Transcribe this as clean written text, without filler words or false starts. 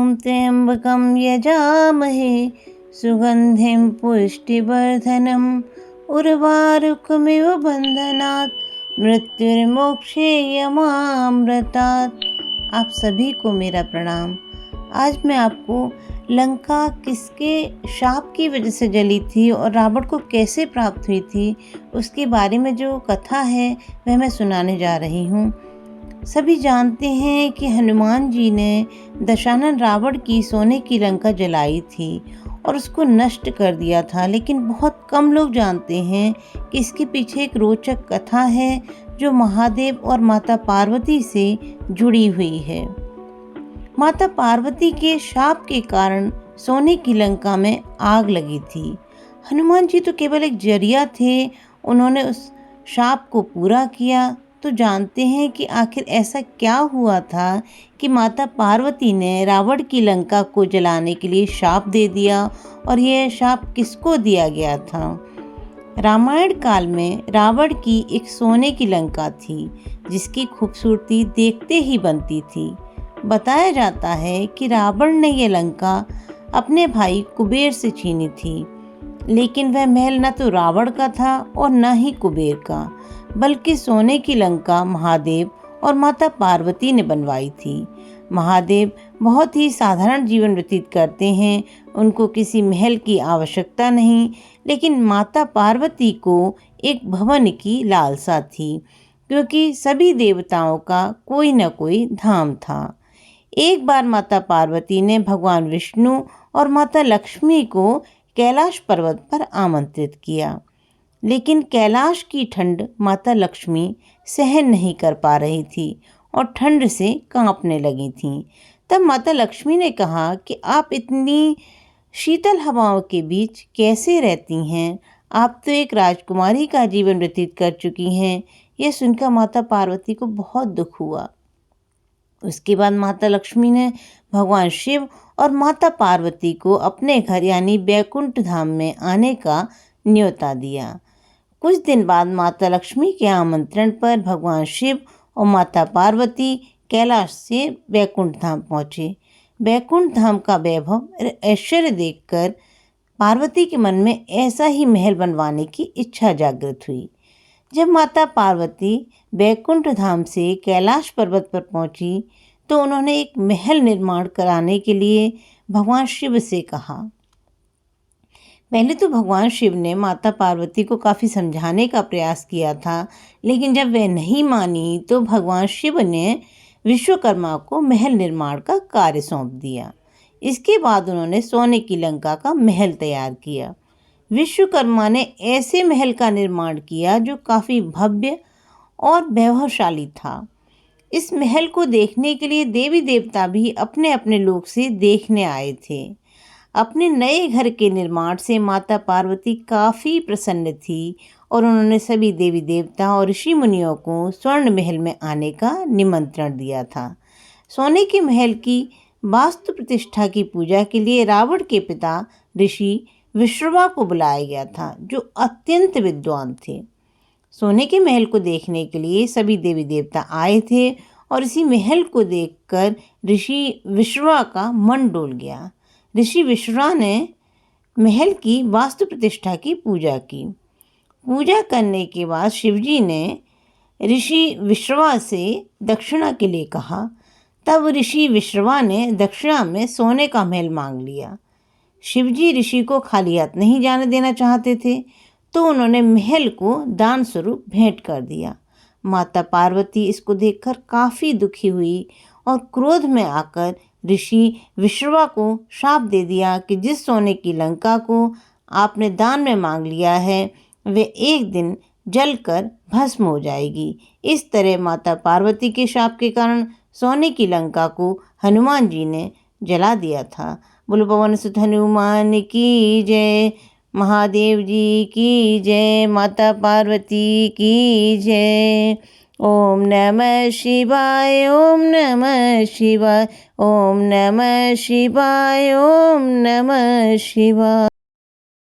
ॐ त्र्यम्बकं यजामहे सुगन्धिं पुष्टिवर्धनम् उर्वारुकमिव बन्धनात् मृत्युर्मोक्षेयमामृतात्। आप सभी को मेरा प्रणाम। आज मैं आपको लंका किसके शाप की वजह से जली थी और रावण को कैसे प्राप्त हुई थी, उसके बारे में जो कथा है वह मैं सुनाने जा रही हूँ। सभी जानते हैं कि हनुमान जी ने दशानन रावण की सोने की लंका जलाई थी और उसको नष्ट कर दिया था, लेकिन बहुत कम लोग जानते हैं कि इसके पीछे एक रोचक कथा है जो महादेव और माता पार्वती से जुड़ी हुई है। माता पार्वती के शाप के कारण सोने की लंका में आग लगी थी। हनुमान जी तो केवल एक जरिया थे, उन्होंने उस शाप को पूरा किया। तो जानते हैं कि आखिर ऐसा क्या हुआ था कि माता पार्वती ने रावण की लंका को जलाने के लिए शाप दे दिया, और यह शाप किसको दिया गया था। रामायण काल में रावण की एक सोने की लंका थी जिसकी खूबसूरती देखते ही बनती थी। बताया जाता है कि रावण ने यह लंका अपने भाई कुबेर से छीनी थी, लेकिन वह महल न तो रावण का था और न ही कुबेर का, बल्कि सोने की लंका महादेव और माता पार्वती ने बनवाई थी। महादेव बहुत ही साधारण जीवन व्यतीत करते हैं, उनको किसी महल की आवश्यकता नहीं, लेकिन माता पार्वती को एक भवन की लालसा थी, क्योंकि सभी देवताओं का कोई न कोई धाम था। एक बार माता पार्वती ने भगवान विष्णु और माता लक्ष्मी को कैलाश पर्वत पर आमंत्रित किया, लेकिन कैलाश की ठंड माता लक्ष्मी सहन नहीं कर पा रही थी और ठंड से कांपने लगी थीं। तब माता लक्ष्मी ने कहा कि आप इतनी शीतल हवाओं के बीच कैसे रहती हैं, आप तो एक राजकुमारी का जीवन व्यतीत कर चुकी हैं। यह सुनकर माता पार्वती को बहुत दुख हुआ। उसके बाद माता लक्ष्मी ने भगवान शिव और माता पार्वती को अपने घर यानी बैकुंठ धाम में आने का न्योता दिया। कुछ दिन बाद माता लक्ष्मी के आमंत्रण पर भगवान शिव और माता पार्वती कैलाश से बैकुंठ धाम पहुँचे। बैकुंठ धाम का वैभव ऐश्वर्य देखकर पार्वती के मन में ऐसा ही महल बनवाने की इच्छा जागृत हुई। जब माता पार्वती बैकुंठ धाम से कैलाश पर्वत पर पहुंची तो उन्होंने एक महल निर्माण कराने के लिए भगवान शिव से कहा। पहले तो भगवान शिव ने माता पार्वती को काफ़ी समझाने का प्रयास किया था, लेकिन जब वह नहीं मानी तो भगवान शिव ने विश्वकर्मा को महल निर्माण का कार्य सौंप दिया। इसके बाद उन्होंने सोने की लंका का महल तैयार किया। विश्वकर्मा ने ऐसे महल का निर्माण किया जो काफ़ी भव्य और वैभवशाली था। इस महल को देखने के लिए देवी देवता भी अपने अपने लोक से देखने आए थे। अपने नए घर के निर्माण से माता पार्वती काफ़ी प्रसन्न थी और उन्होंने सभी देवी देवता और ऋषि मुनियों को स्वर्ण महल में आने का निमंत्रण दिया था। सोने के महल की वास्तु प्रतिष्ठा की पूजा के लिए रावण के पिता ऋषि विश्रवा को बुलाया गया था, जो अत्यंत विद्वान थे। सोने के महल को देखने के लिए सभी देवी देवता आए थे और इसी महल को देखकर ऋषि विश्रवा का मन डोल गया। ऋषि विश्रवा ने महल की वास्तु प्रतिष्ठा की पूजा की। पूजा करने के बाद शिवजी ने ऋषि विश्रवा से दक्षिणा के लिए कहा। तब ऋषि विश्रवा ने दक्षिणा में सोने का महल मांग लिया। शिवजी ऋषि को खाली हाथ नहीं जाने देना चाहते थे, तो उन्होंने महल को दान स्वरूप भेंट कर दिया। माता पार्वती इसको देखकर काफ़ी दुखी हुई और क्रोध में आकर ऋषि विश्रवा को शाप दे दिया कि जिस सोने की लंका को आपने दान में मांग लिया है वे एक दिन जलकर भस्म हो जाएगी। इस तरह माता पार्वती के शाप के कारण सोने की लंका को हनुमान जी ने जला दिया था। बोलो पवन सुत हनुमान की जय, महादेव जी की जय, माता पार्वती की जय। ओम नमः शिवाय, ओम नमः शिवाय, ओम नमः शिवाय, ओम नमः शिवाय।